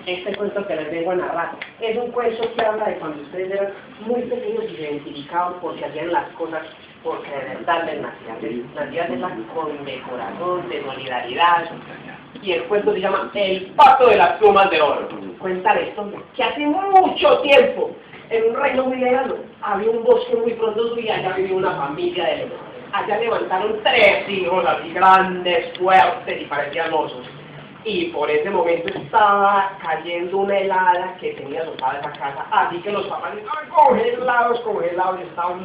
Este cuento que les vengo a narrar es un cuento que habla de cuando ustedes eran muy pequeños y se identificaban porque hacían las cosas porque de verdad les nacían. Nacían de la condecoración, de solidaridad. Y el cuento se llama El Pato de las Plumas de Oro. Cuenta la historia que hace mucho tiempo, en un reino muy lejano, había un bosque muy frondoso y allá vivía una familia de leones. Allá levantaron 3 hijos así grandes, fuertes y parecían osos. Y por ese momento estaba cayendo una helada que tenía azotada esa casa. Así que los papás estaban congelados, estaban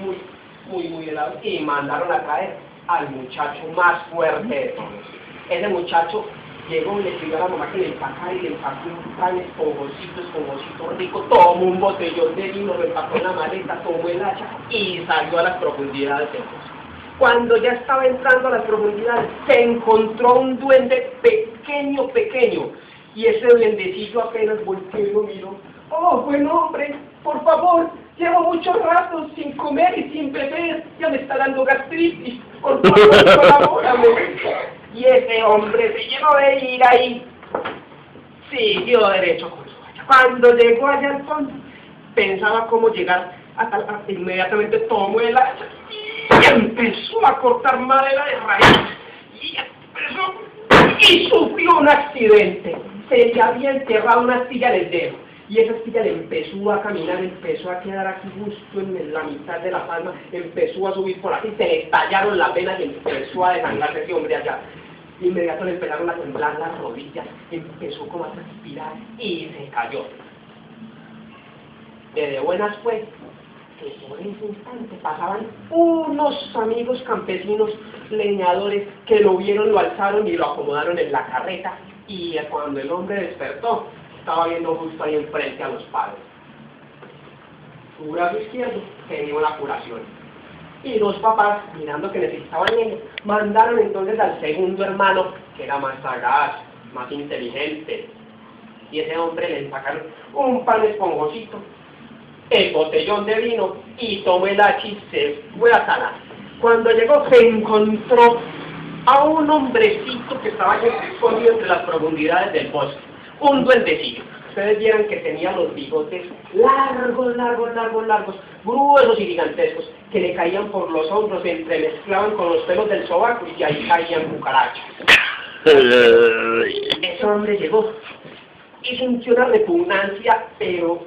muy helados. Y mandaron a traer al muchacho más fuerte de todos. Ese muchacho llegó y le pidió a la mamá que le empacara y le empacó un pan esponjosito rico. Tomó un botellón de vino, lo empacó en la maleta, tomó el hacha y salió a las profundidades del bosque. Cuando ya estaba entrando a las profundidades, se encontró un duende pequeño, y ese duendecillo apenas volteó y lo miró. ¡Oh, buen hombre! Por favor, llevo mucho rato sin comer y sin beber, ya me está dando gastritis, por favor, colabórame. Y ese hombre se llenó de ira y siguió derecho con su hacha. Cuando llegó allá al fondo, pensaba cómo llegar inmediatamente tomó el hacha y empezó a cortar madera de raíz y sufrió un accidente. Se le había enterrado una astilla en el dedo y esa astilla le empezó a caminar, empezó a quedar aquí justo en la mitad de la palma, empezó a subir por aquí, se le estallaron las venas y empezó a desangrarse ese hombre allá. Inmediato le empezaron a temblar las rodillas, empezó como a transpirar y se cayó. De buenas fue que por ese instante pasaban unos amigos campesinos leñadores que lo vieron, lo alzaron y lo acomodaron en la carreta, y cuando el hombre despertó estaba viendo justo ahí enfrente a los padres. Su brazo izquierdo tenía una curación y los papás, mirando que necesitaban leña, mandaron entonces al segundo hermano, que era más sagaz, más inteligente, y ese hombre le empacaron un pan esponjosito, el botellón de vino, y tomó el hacha y se fue a salar. Cuando llegó se encontró a un hombrecito que estaba escondido entre las profundidades del bosque, un duendecillo. Ustedes vieran que tenía los bigotes largos, gruesos y gigantescos, que le caían por los hombros, se entremezclaban con los pelos del sobaco y ahí caían cucarachas. Ese hombre llegó y sintió una repugnancia, pero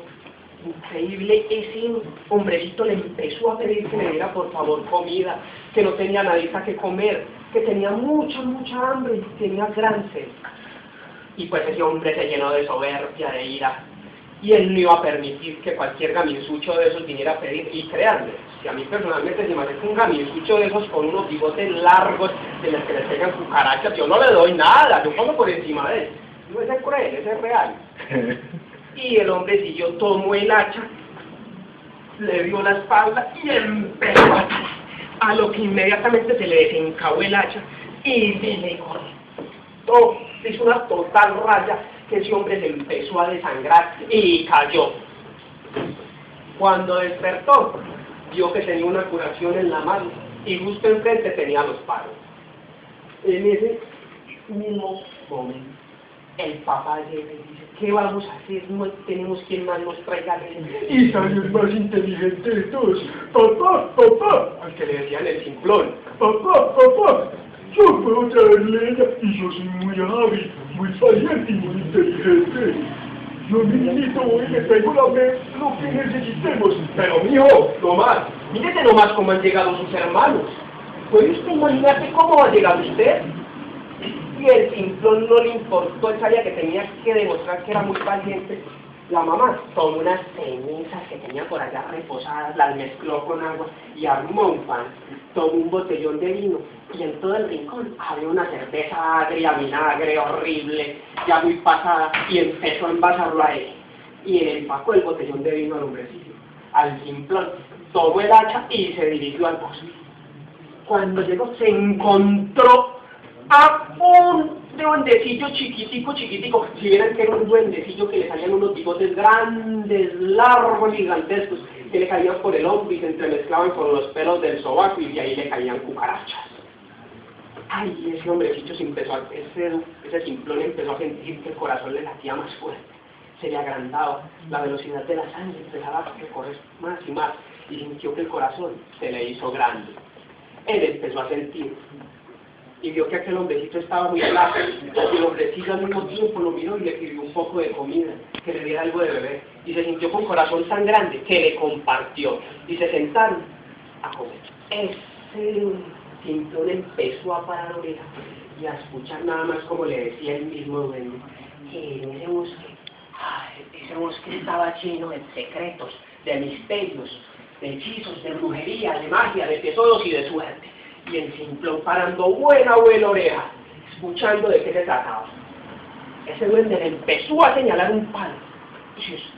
increíble. Ese hombrecito le empezó a pedir que le diera por favor comida, que no tenía nada que comer, que tenía mucha hambre y tenía gran sed. Y pues ese hombre se llenó de soberbia, de ira, y él no iba a permitir que cualquier gaminzucho de esos viniera a pedir. Y créanme, si a mí personalmente se me hace un gaminzucho de esos con unos bigotes largos de los que le pegan cucarachas, yo no le doy nada, yo pongo por encima de él. No, ese es cruel, ese es real. Y el hombrecillo tomó el hacha, le dio la espalda y empezó a lo que inmediatamente se le desencabó el hacha y se le cortó, hizo una total raya, que ese hombre se empezó a desangrar y cayó. Cuando despertó, vio que tenía una curación en la mano y justo enfrente tenía los palos. En ese mismo momento, el papá llega y dice: ¿qué vamos a hacer? No tenemos quien más nos traiga leña. Y salió el más inteligente de todos: papá, al que le decían el simplón. Papá, yo puedo traer leña y yo soy muy hábil, muy valiente y muy inteligente. Yo mismito voy y le traigo lo que necesitemos. Pero mijo, mírese nomás cómo han llegado sus hermanos. ¿Puede usted imaginarse cómo ha llegado usted? Y el simplón no le importó, él sabía que tenía que demostrar que era muy valiente. La mamá tomó unas cenizas que tenía por allá reposadas, las mezcló con agua y armó un pan. Tomó un botellón de vino y en todo el rincón había una cerveza agria, vinagre, horrible, ya muy pasada, y empezó a envasarlo a él. Y le empacó el botellón de vino al hombrecillo, al simplón. Tomó el hacha y se dirigió al bosque. Cuando llegó se encontró a un duendecillo chiquitico. Si vieran que era un duendecillo que le salían unos bigotes grandes, largos, gigantescos, que le caían por el hombro y se entremezclaban con los pelos del sobaco y de ahí le caían cucarachas. Ay, ese hombrecito ese simplón empezó a sentir que el corazón le latía más fuerte, se le agrandaba, la velocidad de la sangre empezaba a correr más y más, y sintió que el corazón se le hizo grande. Él empezó a sentir, y vio que aquel hombrecito estaba muy flaco, y el hombrecito al mismo tiempo lo miró y le pidió un poco de comida, que le diera algo de beber, y se sintió con corazón tan grande que le compartió, y se sentaron a comer. Ese simplón empezó a parar oreja y a escuchar nada más como le decía el mismo duende, que en ese bosque estaba lleno de secretos, de misterios, de hechizos, de brujería, de magia, de tesoros y de suerte. Y el simplón parando buena oreja, escuchando de qué se trataba. Ese duende le empezó a señalar un palo.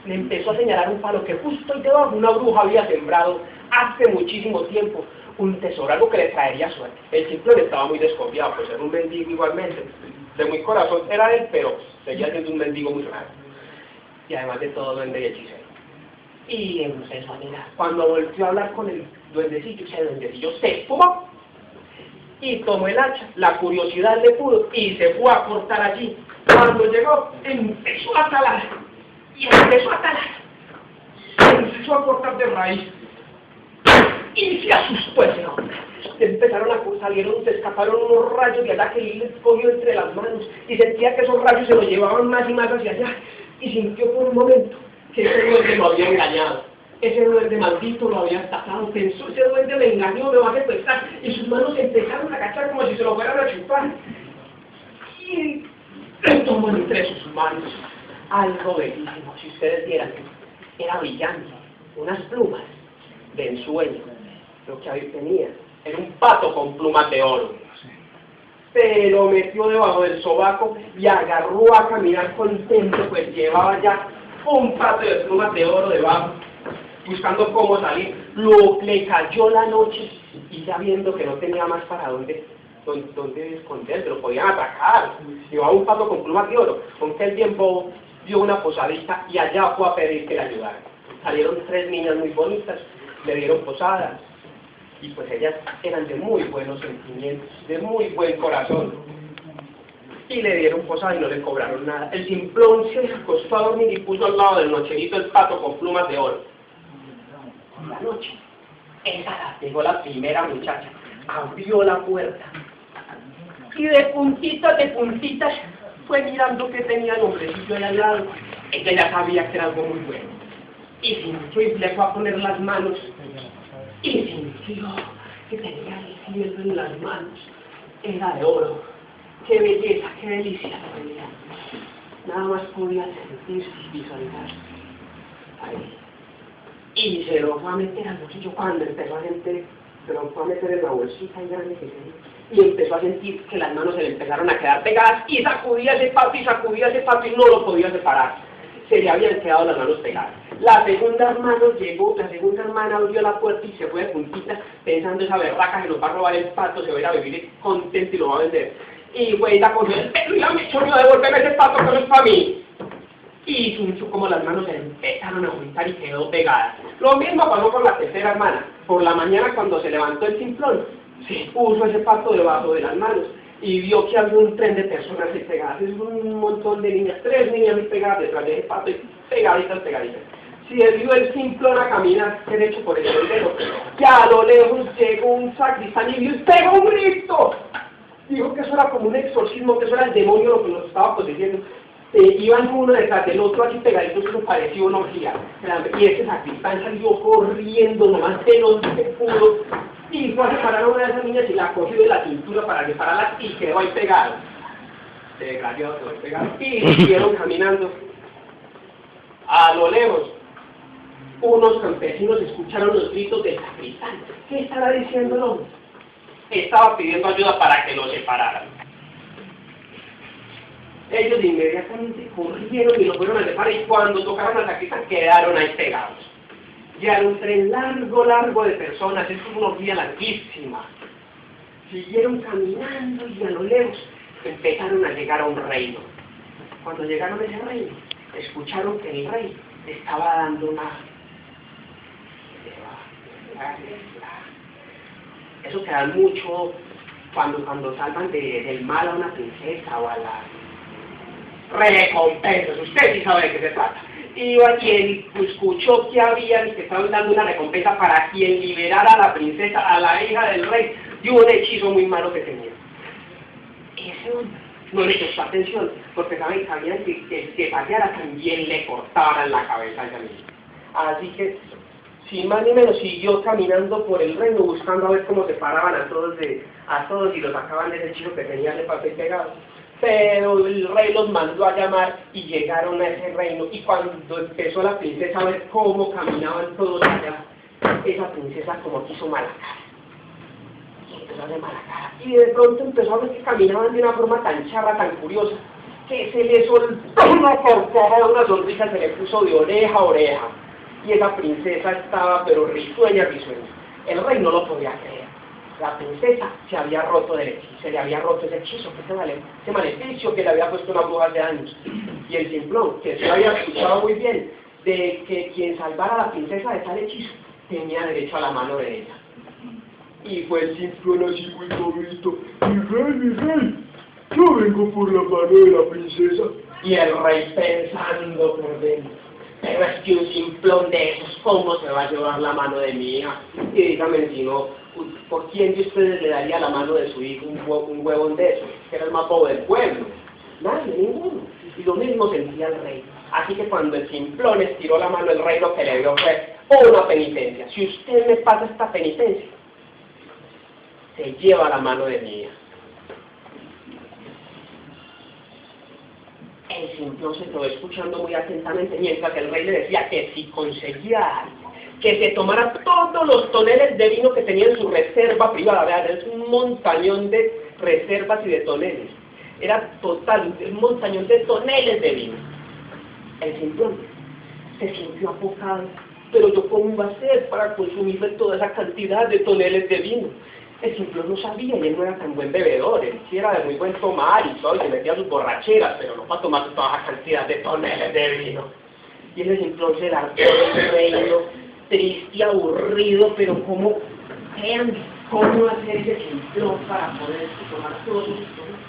Le empezó a señalar un palo que justo debajo una bruja había sembrado hace muchísimo tiempo un tesoro, algo que le traería suerte. El simplón estaba muy desconfiado, pues era un mendigo igualmente, de muy corazón era él, pero seguía siendo un mendigo muy raro. Y además de todo, duende y hechicero. Y empezó a mirar. Cuando volvió a hablar con el duendecillo, ese duendecillo se fumó y tomó el hacha. La curiosidad le pudo y se fue a cortar allí. Cuando llegó, empezó a talar. Y empezó a talar. Empezó a cortar de raíz. Y se asustó ese hombre. Se escaparon unos rayos de allá que él les cogió entre las manos y sentía que esos rayos se lo llevaban más y más hacia allá. Y sintió por un momento que ese duende lo había engañado. Ese duende maldito lo había estafado. Pensó, ese duende me engañó, me va a secuestrar. Y sus manos empezaron a agachar como si se lo fueran a chupar. Y tomó entre sus manos algo bellísimo. Si ustedes vieran, era brillante. Unas plumas de ensueño. Lo que ahí tenía era un pato con plumas de oro. Se lo metió debajo del sobaco y agarró a caminar contento, pues llevaba ya un pato de plumas de oro debajo, buscando cómo salir. Le cayó la noche y ya viendo que no tenía más para dónde esconderse, lo podían atacar. Llevaba un pato con plumas de oro, con que el tiempo vio una posadita y allá fue a pedir que le ayudara. Salieron 3 niñas muy bonitas, le dieron posada. Y pues ellas eran de muy buenos sentimientos, de muy buen corazón. Y le dieron posada y no le cobraron nada. El simplón se acostó a dormir y puso al lado del nocherito el pato con plumas de oro. Por la noche, llegó la primera muchacha, abrió la puerta. Y de puntitas, fue mirando que tenía el hombrecillo ahí al lado. Ella ya sabía que era algo muy bueno. Y sintió y le fue a poner las manos. Y sintió que tenía el cielo en las manos. Era de oro. ¡Qué belleza, qué delicia la realidad! Nada más podía sentirse y visualizar. Ahí. Y se lo fue a meter al bolsillo cuando empezó a sentir, se lo fue a meter en la bolsita y grande que tenía. Y empezó a sentir que las manos se le empezaron a quedar pegadas y sacudía ese pato y no lo podía separar. Se le habían quedado las manos pegadas. La segunda hermana abrió la puerta y se fue de puntitas pensando esa berraca que nos va a robar el pato, se va a ir a vivir contento y lo va a vender. Y güey, la cogió el pelo y la mechó, devuélveme ese pato que no es para mí. Y sintió como las manos se empezaron a juntar y quedó pegada. Lo mismo pasó con la tercera hermana. Por la mañana cuando se levantó el simplón, se puso ese pato debajo de las manos y vio que había un tren de personas ahí pegadas. Es un montón de niñas, 3 niñas muy pegadas detrás de ese pato y pegaditas. Si vio el simplón a caminar derecho por el sendero, ya a lo lejos llegó un sacristán y pegó un grito. Dijo que eso era como un exorcismo, que eso era el demonio lo que nos estaba poseyendo. Iban uno detrás del otro así pegaditos, eso parecía una orgía. Y ese sacristán salió corriendo nomás de donde se pudo y fue a separar a una de esas niñas y la cogió de la cintura para separarla y quedó ahí pegado. Se desgració, quedó ahí pegado. Y siguieron caminando. A lo lejos, unos campesinos escucharon los gritos del sacristán. ¿Qué estaba diciendo el hombre? Estaba pidiendo ayuda para que lo separaran. Ellos inmediatamente corrieron y lo fueron a separar y cuando tocaron al sacristán quedaron ahí pegados. Ya era un tren largo de personas, es una orgía larguísima. Siguieron caminando y a lo lejos empezaron a llegar a un reino. Cuando llegaron a ese reino, escucharon que el rey estaba dando eso que dan mucho cuando salvan del mal a una princesa o a las recompensas, usted sí sabe de qué se trata. Iba y él escuchó que había y que estaban dando una recompensa para quien liberara a la princesa, a la hija del rey, de un hechizo muy malo que tenía. Ese hombre no le prestó atención, porque sabían que fallara también le cortaran la cabeza a ella misma. Así que, sin más ni menos, siguió caminando por el reino buscando a ver cómo separaban a todos y los sacaban de ese hechizo que tenían de papel pegado. Pero el rey los mandó a llamar y llegaron a ese reino, y cuando empezó la princesa a ver cómo caminaban todos allá, esa princesa como quiso mala cara. Y empezó a hacer mala cara. Y de pronto empezó a ver que caminaban de una forma tan charra, tan curiosa, que se le soltó una carcajada, una sonrisa, se le puso de oreja a oreja. Y esa princesa estaba pero risueña, risueña. El rey no lo podía creer. La princesa se había roto del hechizo, se le había roto ese hechizo, ese maleficio que le había puesto una bruja hace años. Y el simplón, que se había escuchado muy bien, de que quien salvara a la princesa de tal hechizo tenía derecho a la mano de ella. Y fue el simplón así muy bonito: mi rey, yo vengo por la mano de la princesa. Y el rey pensando por dentro: pero es que un simplón de esos, ¿cómo se va a llevar la mano de mi hija? Y dígame si no, ¿por quién de ustedes le daría la mano de su hijo un huevón de esos, que era el más pobre del pueblo? Nadie, ninguno. Y lo mismo sentía el rey. Así que cuando el simplón estiró la mano, el rey lo que le dio fue una penitencia. Si usted me pasa esta penitencia, se lleva la mano de mi hija. El simplón se quedó escuchando muy atentamente mientras el rey le decía que si conseguía algo, que se tomara todos los toneles de vino que tenía en su reserva privada. Vean, es un montañón de reservas y de toneles. Era total, un montañón de toneles de vino. El simplón se sintió apocado. Pero yo, ¿cómo iba a ser para consumirle toda esa cantidad de toneles de vino? El simplón no sabía, y él no era tan buen bebedor. Él sí era de muy buen tomar y todo, y se metía sus borracheras, pero no para tomar toda esa cantidad de toneles de vino. Y el simplón se largó del reino, triste y aburrido, pero ¿cómo hacer ese simplón para poder tomar todos sus toneles?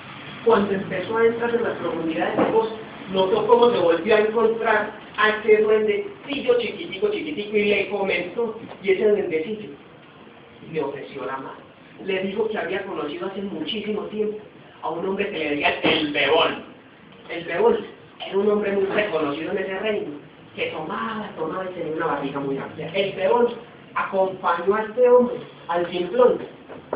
Cuando empezó a entrar en las profundidades del bosque, notó cómo se volvió a encontrar a ese duendecillo chiquitico, y le comentó, y ese duendecillo le ofreció la mano. Le dijo que había conocido hace muchísimo tiempo a un hombre que le decía el Bebón. El Bebón era un hombre muy reconocido en ese reino, que tomaba y tenía una barriga muy amplia. El Bebón acompañó a este hombre, al simplón,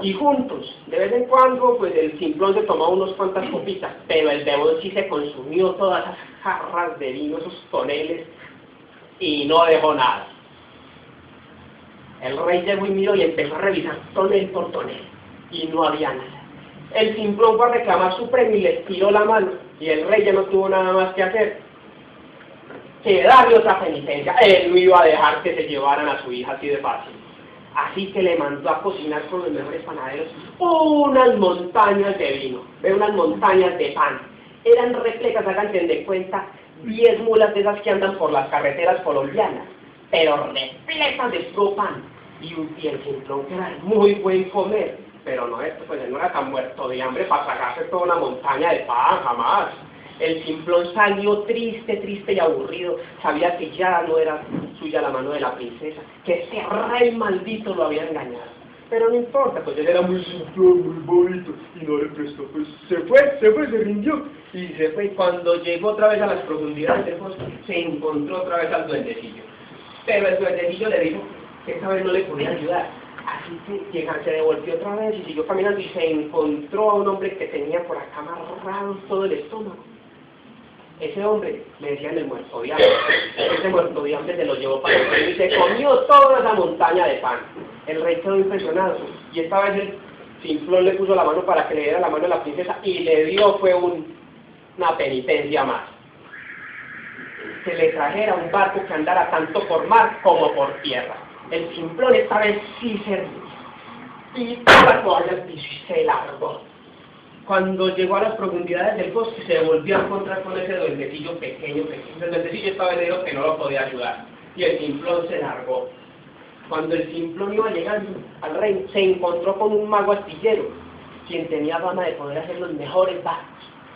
y juntos, de vez en cuando, pues el simplón se tomaba unas cuantas copitas, pero el Bebón sí se consumió todas esas jarras de vino, esos toneles, y no dejó nada. El rey llegó y miró y empezó a revisar tonel por tonel, y no había nada. El simplón fue a reclamar su premio y le estiró la mano, y el rey ya no tuvo nada más que hacer que darle otra penitencia. Él no iba a dejar que se llevaran a su hija así de fácil. Así que le mandó a cocinar con los mejores panaderos unas montañas de vino, unas montañas de pan. Eran repletas, hagan de cuenta, 10 mulas de esas que andan por las carreteras colombianas, pero repletas de puro pan. Y el simplón, que era muy buen comer, pero no, pues él no era tan muerto de hambre para sacarse toda una montaña de pan, jamás. El simplón salió triste y aburrido. Sabía que ya no era suya la mano de la princesa, que ese rey maldito lo había engañado. Pero no importa, pues él era muy simplón, muy bonito, y no le prestó, pues se rindió. Y se fue, y cuando llegó otra vez a las profundidades del bosque, se encontró otra vez al duendecillo. Pero el duendecillo le dijo que esta vez no le podía ayudar. Así que se devolvió otra vez y siguió caminando, y se encontró a un hombre que tenía por acá amarrado todo el estómago. Ese hombre, le decían el muerto de hambre. Ese muerto de hambre se lo llevó para el reino y se comió toda esa montaña de pan. El rey quedó impresionado, y esta vez el simplón le puso la mano para que le diera la mano a la princesa, y le dio una penitencia más: que le trajera un barco que andara tanto por mar como por tierra. El simplón esta vez sí se y toda la toalla al piso y se largó. Cuando llegó a las profundidades del bosque, se volvió a encontrar con ese duendecillo pequeño. El duendecillo estaba venido que no lo podía ayudar, y el simplón se largó. Cuando el simplón iba llegando al reino, se encontró con un mago astillero, quien tenía fama de poder hacer los mejores barcos.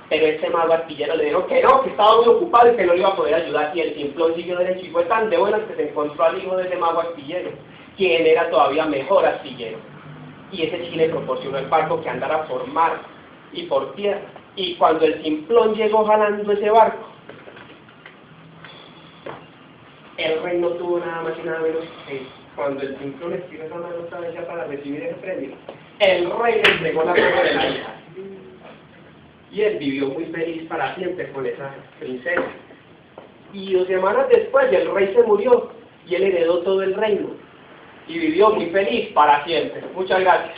Pero ese mago artillero le dijo que no, que estaba muy ocupado y que no le iba a poder ayudar, y el Simplón siguió derecho y fue tan de buenas que se encontró al hijo de ese mago artillero, quien era todavía mejor artillero. Y ese sí le proporcionó el barco que andara por mar y por tierra. Y cuando el Simplón llegó jalando ese barco, el rey no tuvo nada más y nada menos que cuando el Simplón estiró esa mano otra vez ya para recibir ese premio, el rey le entregó la mano de la hija. Y él vivió muy feliz para siempre con esa princesa. Y 2 semanas después el rey se murió y él heredó todo el reino. Y vivió muy feliz para siempre. Muchas gracias.